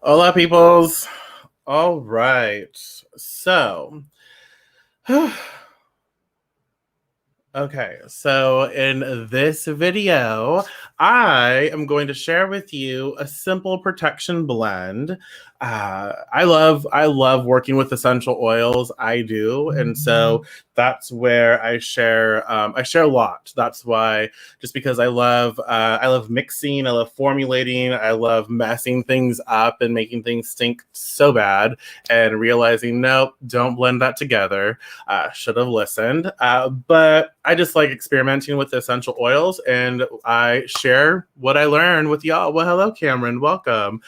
Hola, peoples. All right. So, okay. So, in this video, I am going to share with you a simple protection blend. I love working with essential oils. I do, and so that's where I share a lot. That's why, just because I love mixing, I love formulating, I love messing things up and making things stink so bad, and realizing nope, don't blend that together. Should have listened. But I just like experimenting with essential oils, and I share what I learned with y'all. Well, hello, Cameron. Welcome.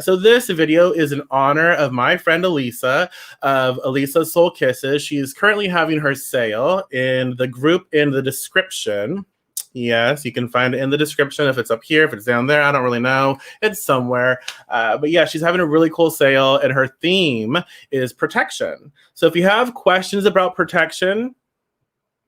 So this video is in honor of my friend Elisa of Elisa Soul Kisses. She's currently having her sale in the group in the description. Yes, you can find it in the description. If it's up here, if it's down there, I don't really know. It's somewhere. But yeah, she's having a really cool sale, and her theme is protection. So if you have questions about protection,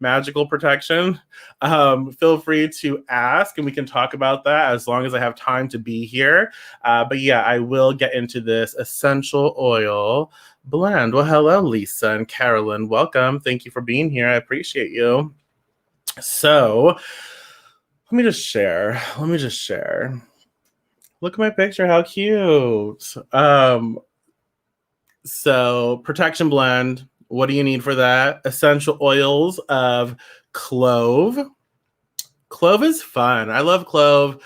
magical protection, feel free to ask and we can talk about that as long as I have time to be here. But yeah, I will get into this essential oil blend. Well, hello, Lisa and Carolyn. Welcome. Thank you for being here. I appreciate you. So let me just share. Look at my picture. How cute. So protection blend. What do you need for that? Essential oils of clove. Clove is fun. I love clove.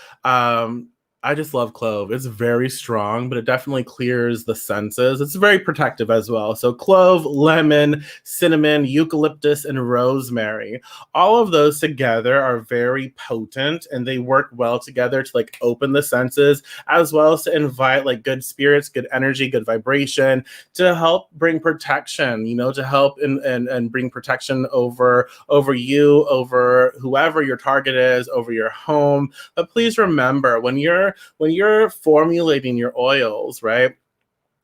I just love clove. It's very strong, but it definitely clears the senses. It's very protective as well. So clove, lemon, cinnamon, eucalyptus, and rosemary. All of those together are very potent, and they work well together to like open the senses, as well as to invite like good spirits, good energy, good vibration, to help bring protection, to help and bring protection over you, over whoever your target is, over your home. But please remember, when you're formulating your oils, right?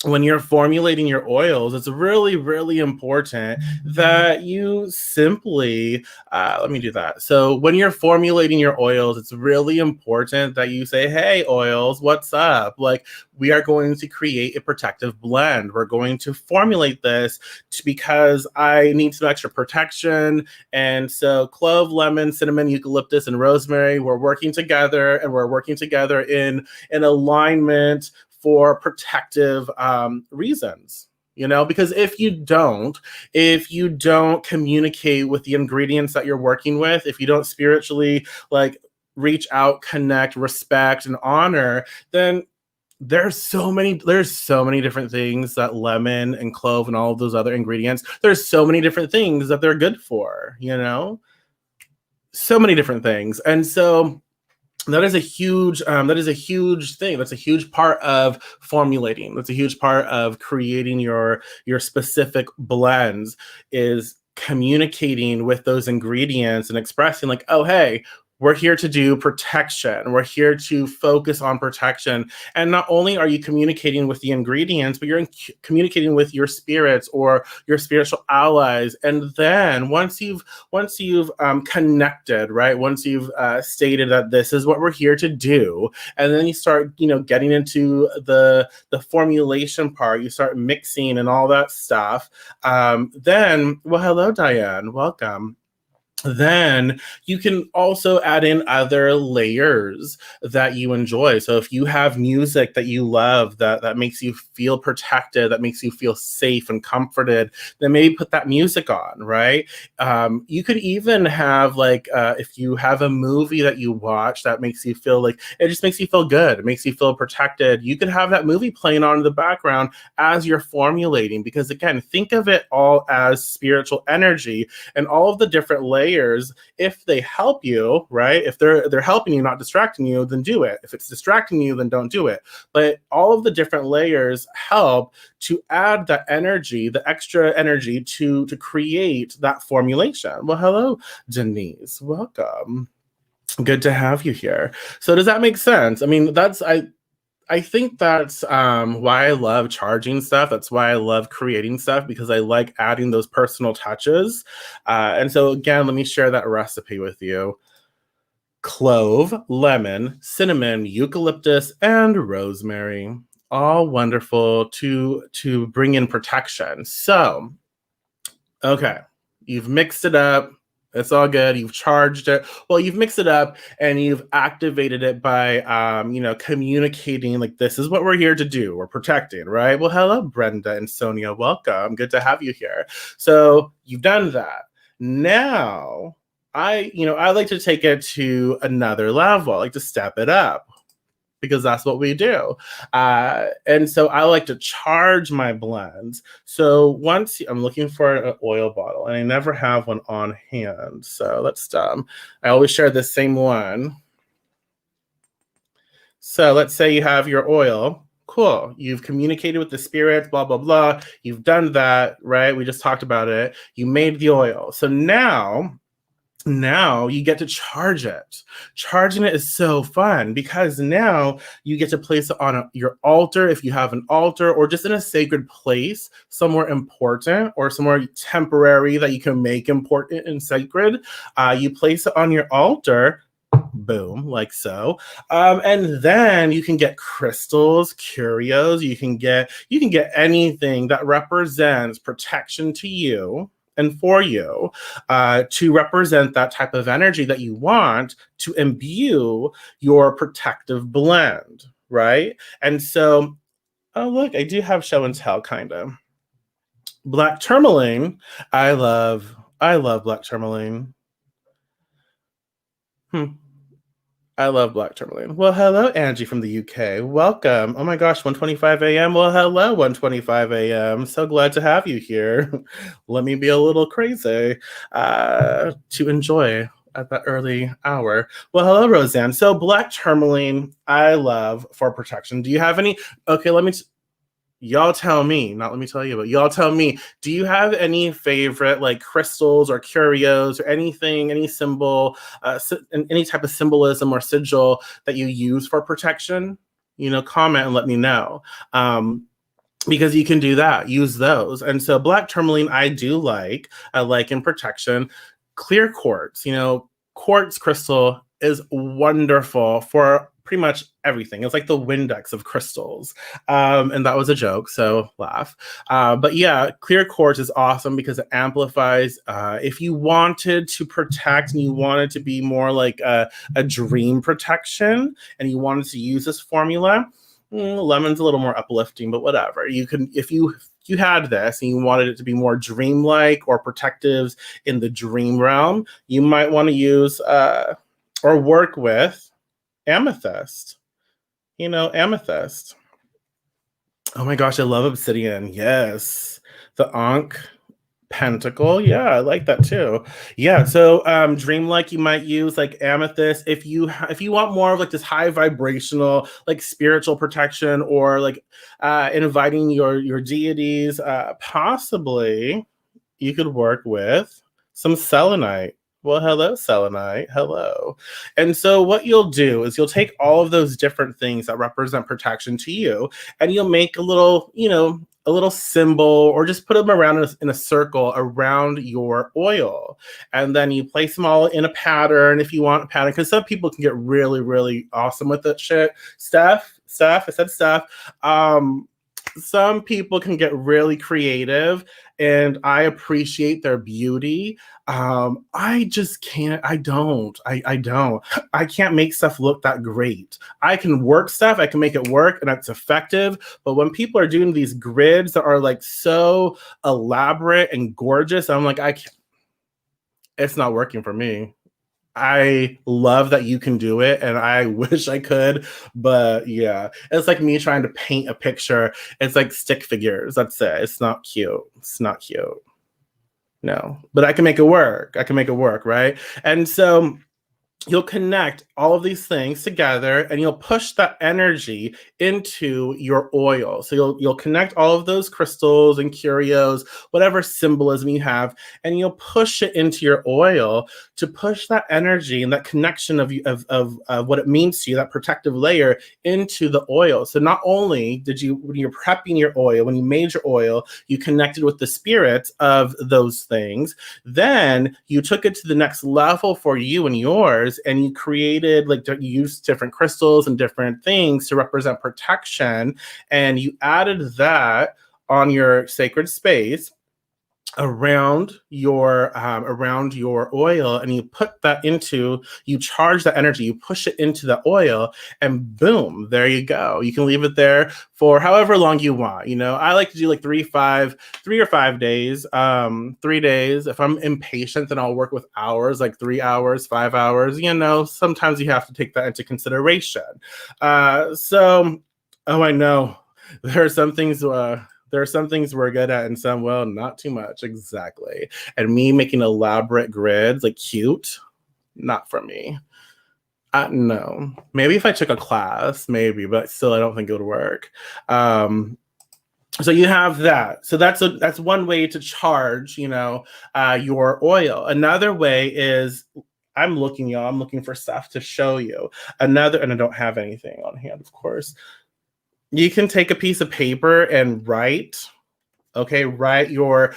When you're formulating your oils, it's really, really important that you simply, let me do that. So when you're formulating your oils, it's really important that you say, hey, oils, what's up? Like, we are going to create a protective blend. We're going to formulate this because I need some extra protection. And so clove, lemon, cinnamon, eucalyptus, and rosemary, we're working together, and we're working together in alignment for protective reasons. Because if you don't communicate with the ingredients that you're working with, if you don't spiritually like reach out, connect, respect, and honor, then there's so many different things that lemon and clove and all of those other ingredients, there's so many different things that they're good for, so many different things. And so that is a huge thing. That's a huge part of formulating. That's a huge part of creating your specific blends, is communicating with those ingredients and expressing like, oh, hey, we're here to do protection. We're here to focus on protection. And not only are you communicating with the ingredients, but you're communicating with your spirits or your spiritual allies. And then once you've connected, right? Once you've stated that this is what we're here to do, and then you start, getting into the formulation part, you start mixing and all that stuff. Then, well, hello, Diane. Welcome. Then you can also add in other layers that you enjoy. So if you have music that you love that makes you feel protected, that makes you feel safe and comforted, then maybe put that music on, right? You could even have if you have a movie that you watch that makes you feel like, it just makes you feel good, it makes you feel protected, you could have that movie playing on in the background as you're formulating, because again, think of it all as spiritual energy, and all of the different layers, if they help you, right? If they're helping you, not distracting you, then do it. If it's distracting you, then don't do it. But all of the different layers help to add that energy, the extra energy to create that formulation. Well, hello, Denise. Welcome. Good to have you here. So does that make sense? I mean, I think that's why I love charging stuff. That's why I love creating stuff, because I like adding those personal touches. And so again, let me share that recipe with you. Clove, lemon, cinnamon, eucalyptus, and rosemary. all wonderful to bring in protection. So, okay, you've mixed it up. It's all good. You've charged it. Well, you've mixed it up and you've activated it by, communicating like this is what we're here to do. We're protecting, right? Well, hello, Brenda and Sonia. Welcome. Good to have you here. So you've done that. Now, I like to take it to another level. I like to step it up because that's what we do. And so I like to charge my blends. So I'm looking for an oil bottle and I never have one on hand. So I always share the same one. So let's say you have your oil. Cool. You've communicated with the spirits, blah, blah, blah. You've done that, right? We just talked about it. You made the oil. So now you get to charge it. Charging it is so fun because now you get to place it on your altar if you have an altar, or just in a sacred place, somewhere important or somewhere temporary that you can make important and sacred. You place it on your altar. Boom, like so. And then you can get crystals, curios. You can get anything that represents protection to you and for you, to represent that type of energy that you want to imbue your protective blend, right? And so, oh look, I do have show and tell, kind of. Black tourmaline. I love black tourmaline. I love black tourmaline. Well, hello, Angie from the UK. Welcome. Oh my gosh, 1:25 a.m. Well, hello, 1:25 a.m. So glad to have you here. Let me be a little crazy to enjoy at that early hour. Well, hello, Roseanne. So black tourmaline, I love for protection. Do you have any? Okay, y'all tell me, not let me tell you, but y'all tell me, do you have any favorite like crystals or curios or anything, any symbol, any type of symbolism or sigil that you use for protection? Comment and let me know. Because you can do that, use those. And so black tourmaline, I like in protection. Clear quartz, quartz crystal is wonderful for pretty much everything. It's like the Windex of crystals. And that was a joke, so laugh. But yeah, clear quartz is awesome because it amplifies. If you wanted to protect and you wanted to be more like a dream protection and you wanted to use this formula, lemon's a little more uplifting, but whatever. You can, if you had this and you wanted it to be more dreamlike or protective in the dream realm, you might want to use or work with amethyst. Amethyst. Oh my gosh, I love obsidian. Yes. The Ankh pentacle. Yeah, I like that too. Yeah, so dreamlike, you might use like amethyst if you want more of like this high vibrational, like spiritual protection, or like inviting your deities. Possibly you could work with some selenite. Well, hello, selenite. Hello. And so what you'll do is you'll take all of those different things that represent protection to you, and you'll make a little, a little symbol, or just put them around in a circle around your oil. And then you place them all in a pattern if you want a pattern, because some people can get really, really awesome with that shit. I said stuff. Some people can get really creative, and I appreciate their beauty. I just can't. I don't. I can't make stuff look that great. I can work stuff. I can make it work, and it's effective. But when people are doing these grids that are like so elaborate and gorgeous, I'm like, it's not working for me. I love that you can do it, and I wish I could, but yeah, it's like me trying to paint a picture. It's like stick figures. That's it. It's not cute. No, but I can make it work. Right? And so you'll connect all of these things together, and you'll push that energy into your oil. So you'll connect all of those crystals and curios, whatever symbolism you have, and you'll push it into your oil to push that energy and that connection of what it means to you, that protective layer, into the oil. So not only did you, when you're prepping your oil, when you made your oil, you connected with the spirits of those things, then you took it to the next level for you and yours, yours and you created, like, you used different crystals and different things to represent protection, and you added that on your sacred space around your oil, and you put that into, you charge that energy, you push it into the oil, and boom, there you go. You can leave it there for however long you want. I like to do like 3 or 5 days. 3 days. If I'm impatient, then I'll work with hours, like 3 hours, 5 hours. Sometimes you have to take that into consideration. So I know there are some things we're good at and some, well, not too much. Exactly. And me making elaborate grids, like cute, not for me. No. Maybe if I took a class, maybe, but still, I don't think it would work. So you have that. So that's one way to charge, your oil. Another way is, I'm looking for stuff to show you. And I don't have anything on hand, of course. You can take a piece of paper and write your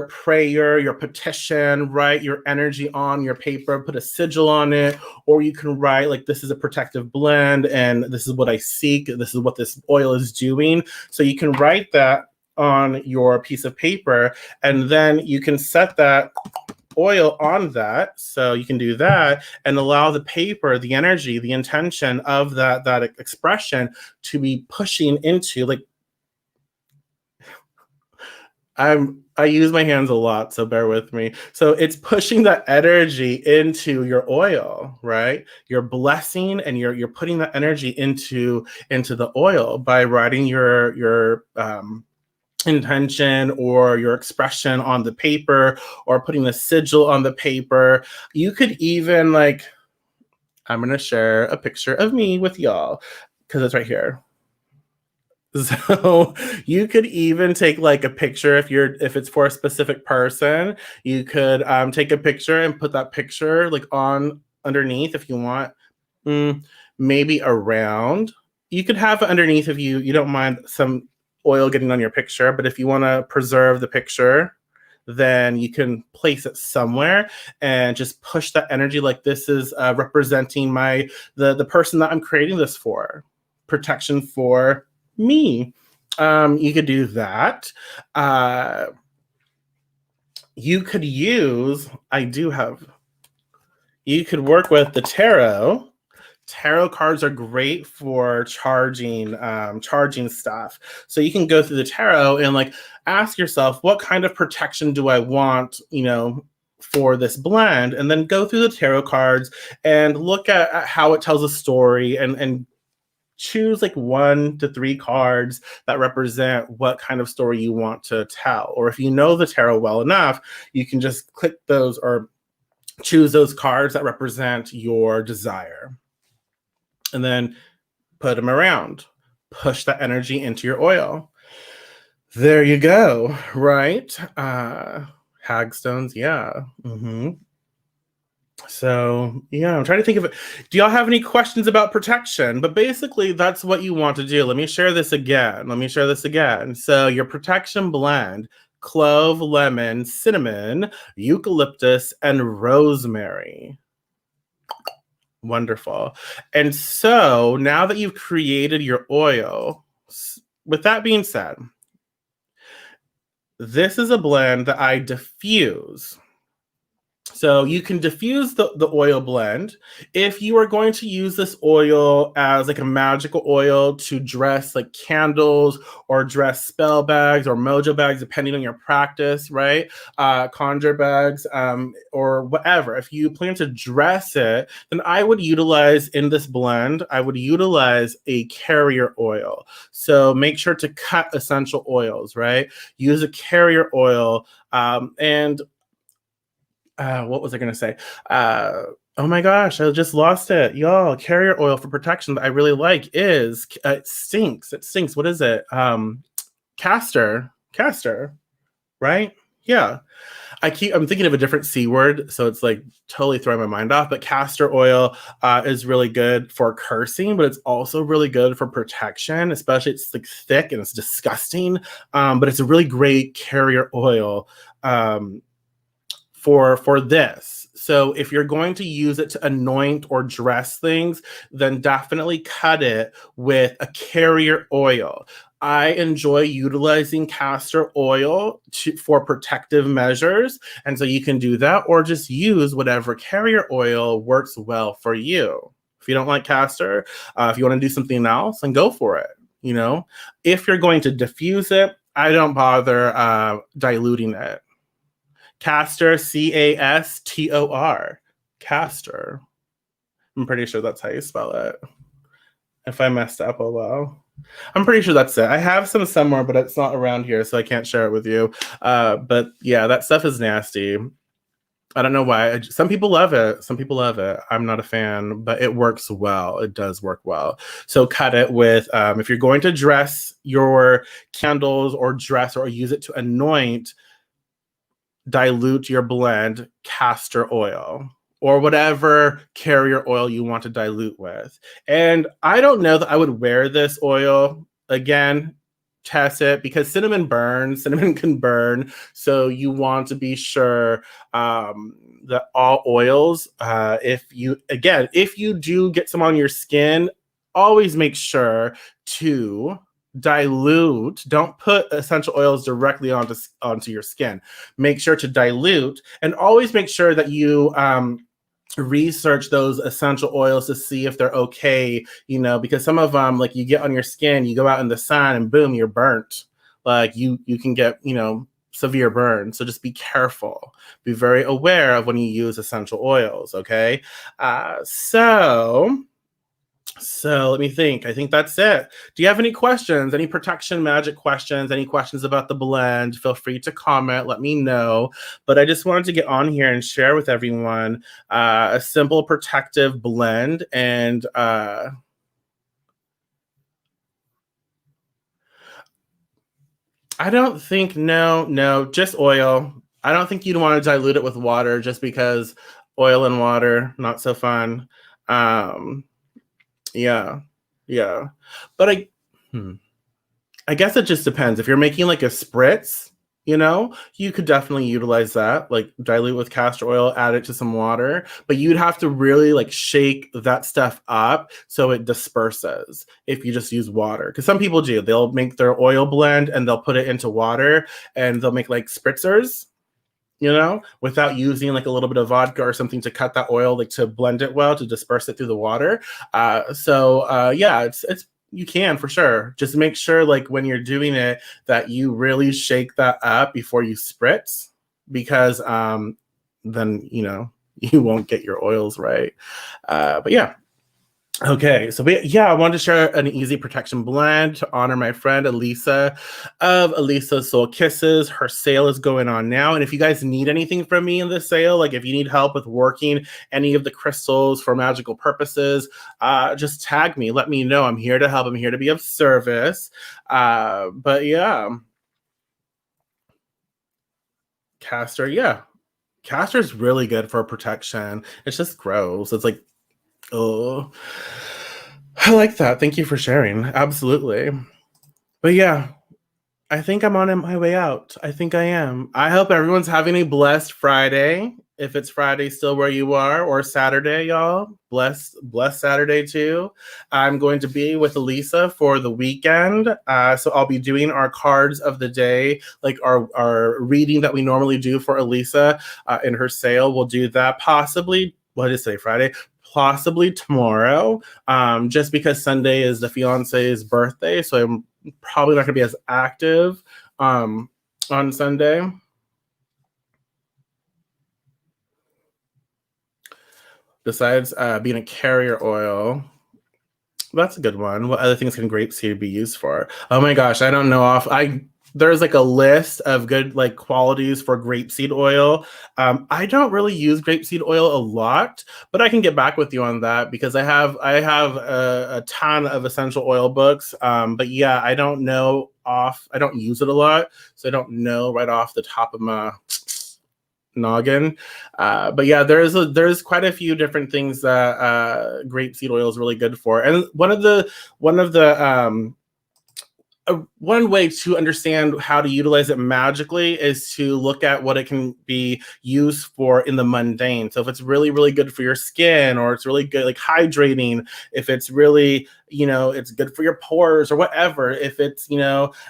prayer, your petition, write your energy on your paper, put a sigil on it, or you can write like, this is a protective blend and this is what I seek, this is what this oil is doing. So you can write that on your piece of paper, and then you can set that oil on that. So you can do that and allow the paper, the energy, the intention of that expression to be pushing into, like, I use my hands a lot, so bear with me. So it's pushing that energy into your oil, right? You're blessing and you're putting that energy into the oil by writing your intention or your expression on the paper, or putting the sigil on the paper. You could even, like, I'm going to share a picture of me with y'all because it's right here. So you could even take like a picture if it's for a specific person. You could take a picture and put that picture like on underneath if you want. Maybe around. You could have it underneath if you don't mind some oil getting on your picture, but if you want to preserve the picture, then you can place it somewhere and just push that energy, like this is representing the person that I'm creating this for, protection for me. You could do that. You could use, you could work with the tarot. Tarot cards are great for charging stuff. So you can go through the tarot and like ask yourself, what kind of protection do I want, for this blend? And then go through the tarot cards and look at how it tells a story, and choose like 1 to 3 cards that represent what kind of story you want to tell. Or if you know the tarot well enough, you can just click those or choose those cards that represent your desire. And then put them around. Push that energy into your oil. There you go, right? Hagstones, yeah. So, yeah, I'm trying to think of it. Do y'all have any questions about protection? But basically, that's what you want to do. Let me share this again. So your protection blend: clove, lemon, cinnamon, eucalyptus, and rosemary. Wonderful. And so now that you've created your oil, with that being said, this is a blend that I diffuse. So you can diffuse the oil blend. If you are going to use this oil as like a magical oil to dress like candles or dress spell bags or mojo bags, depending on your practice, right? Conjure bags or whatever. If you plan to dress it, then I would utilize in this blend, I would utilize a carrier oil. So make sure to cut essential oils, right? Use a carrier oil and what was I going to say? Oh my gosh, I just lost it. Y'all, carrier oil for protection that I really like is, it stinks. What is it? Castor, right? Yeah. I'm thinking of a different C word, so it's like totally throwing my mind off. But castor oil is really good for cursing, but it's also really good for protection, especially it's like thick and it's disgusting. But it's a really great carrier oil for this. So if you're going to use it to anoint or dress things, then definitely cut it with a carrier oil. I enjoy utilizing castor oil for protective measures. And so you can do that, or just use whatever carrier oil works well for you. If you don't like castor, if you want to do something else, then go for it. You know, if you're going to diffuse it, I don't bother diluting it. Castor, Castor. Castor. I'm pretty sure that's how you spell it. If I messed up, oh well. I'm pretty sure that's it. I have some somewhere, but it's not around here, so I can't share it with you. But yeah, that stuff is nasty. I don't know why. Some people love it. Some people love it. I'm not a fan, but it works well. It does work well. So cut it with, if you're going to dress your candles or dress or use it to anoint, dilute your blend castor oil or whatever carrier oil you want to dilute with. And I don't know that I would wear this oil again. Test it, because cinnamon burns. Cinnamon can burn, so you want to be sure that all oils, if you do get some on your skin, always make sure to dilute. Don't put essential oils directly onto your skin. Make sure to dilute, and always make sure that you research those essential oils to see if they're okay, you know, because some of them, like, you get on your skin, you go out in the sun and boom, you're burnt. Like you can get, you know, severe burns. So just be careful. Be very aware of when you use essential oils, okay? So let me think. I think that's it. Do you have any questions? Any protection magic questions? Any questions about the blend? Feel free to comment. Let me know. But I just wanted to get on here and share with everyone a simple protective blend. And I don't think, no, just oil. I don't think you'd want to dilute it with water, just because oil and water, not so fun. Yeah. But I guess it just depends. If you're making like a spritz, you know, you could definitely utilize that, like dilute with castor oil, add it to some water, but you'd have to really like shake that stuff up so it disperses if you just use water. Because some people do, they'll make their oil blend and they'll put it into water and they'll make like spritzers, you know, without using like a little bit of vodka or something to cut that oil, like to blend it well, to disperse it through the water. Yeah, it's you can, for sure. Just make sure, like, when you're doing it, that you really shake that up before you spritz, because then, you know, you won't get your oils right. But yeah. Okay, so I wanted to share an easy protection blend to honor my friend Elisa of Elisa Soul Kisses. Her sale is going on now, and if you guys need anything from me in this sale, like if you need help with working any of the crystals for magical purposes, just tag me. Let me know. I'm here to help. I'm here to be of service. But yeah, castor, castor is really good for protection. It's just gross. It's like, oh, I like that. Thank you for sharing. Absolutely. But yeah, I think I'm on my way out. I think I am. I hope everyone's having a blessed Friday. If it's Friday still where you are, or Saturday, y'all, blessed Saturday too. I'm going to be with Elisa for the weekend. So I'll be doing our cards of the day, like our reading that we normally do for Elisa in her sale. We'll do that possibly, what did it say, Friday? Possibly tomorrow, just because Sunday is the fiance's birthday. So I'm probably not going to be as active on Sunday. Besides being a carrier oil, that's a good one. What other things can grapeseed be used for? Oh my gosh, I don't know. There's like a list of good like qualities for grapeseed oil. I don't really use grapeseed oil a lot, but I can get back with you on that, because I have a ton of essential oil books. But yeah, I don't use it a lot, so I don't know right off the top of my noggin. But yeah, there's quite a few different things that grapeseed oil is really good for. And one of the one way to understand how to utilize it magically is to look at what it can be used for in the mundane. So if it's really, really good for your skin, or it's really good, like hydrating, if it's really, it's good for your pores or whatever, if it's,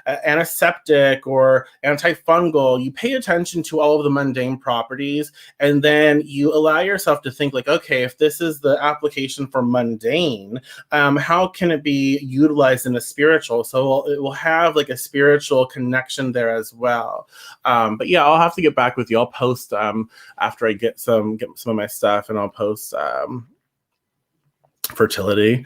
antiseptic or antifungal, you pay attention to all of the mundane properties, and then you allow yourself to think like, okay, if this is the application for mundane, how can it be utilized in the spiritual? So it will have like a spiritual connection there as well. But yeah, I'll have to get back with you. I'll post after I get some of my stuff, and I'll post fertility,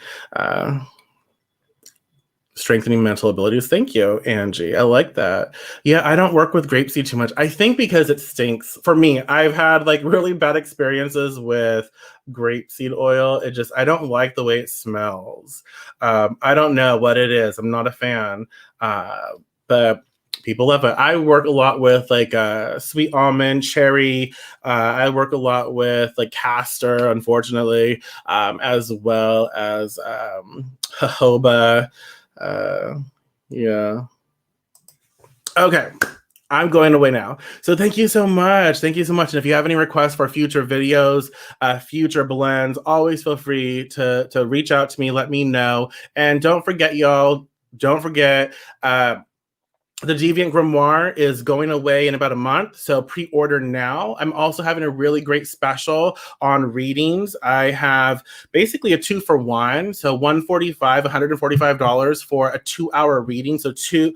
strengthening mental abilities. Thank you, Angie. I like that. Yeah, I don't work with grapeseed too much. I think because it stinks. For me, I've had like really bad experiences with grapeseed oil. I don't like the way it smells. I don't know what it is. I'm not a fan. But people love it. I work a lot with like sweet almond, cherry. I work a lot with like castor, unfortunately, as well as jojoba. Yeah. Okay. I'm going away now. So thank you so much. Thank you so much. And if you have any requests for future videos, future blends, always feel free to reach out to me. Let me know. And don't forget, y'all, the Deviant Grimoire is going away in about a month, so pre-order now. I'm also having a really great special on readings. I have basically a 2-for-1, so $145 for a 2-hour reading, so two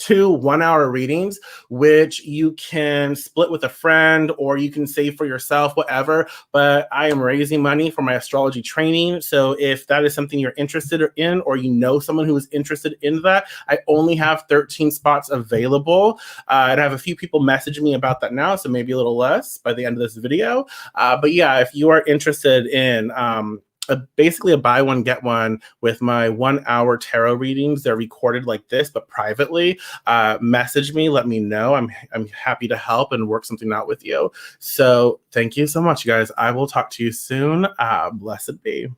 1-hour readings, which you can split with a friend or you can save for yourself, whatever. But I am raising money for my astrology training. So if that is something you're interested in, or someone who is interested in that, I only have 13 spots available. And I have a few people messaging me about that now, so maybe a little less by the end of this video. But yeah, if you are interested in basically a buy one get one with my 1-hour tarot readings, they're recorded like this but privately, message me, let me know. I'm happy to help and work something out with you. So thank you so much, you guys. I will talk to you soon. Blessed be.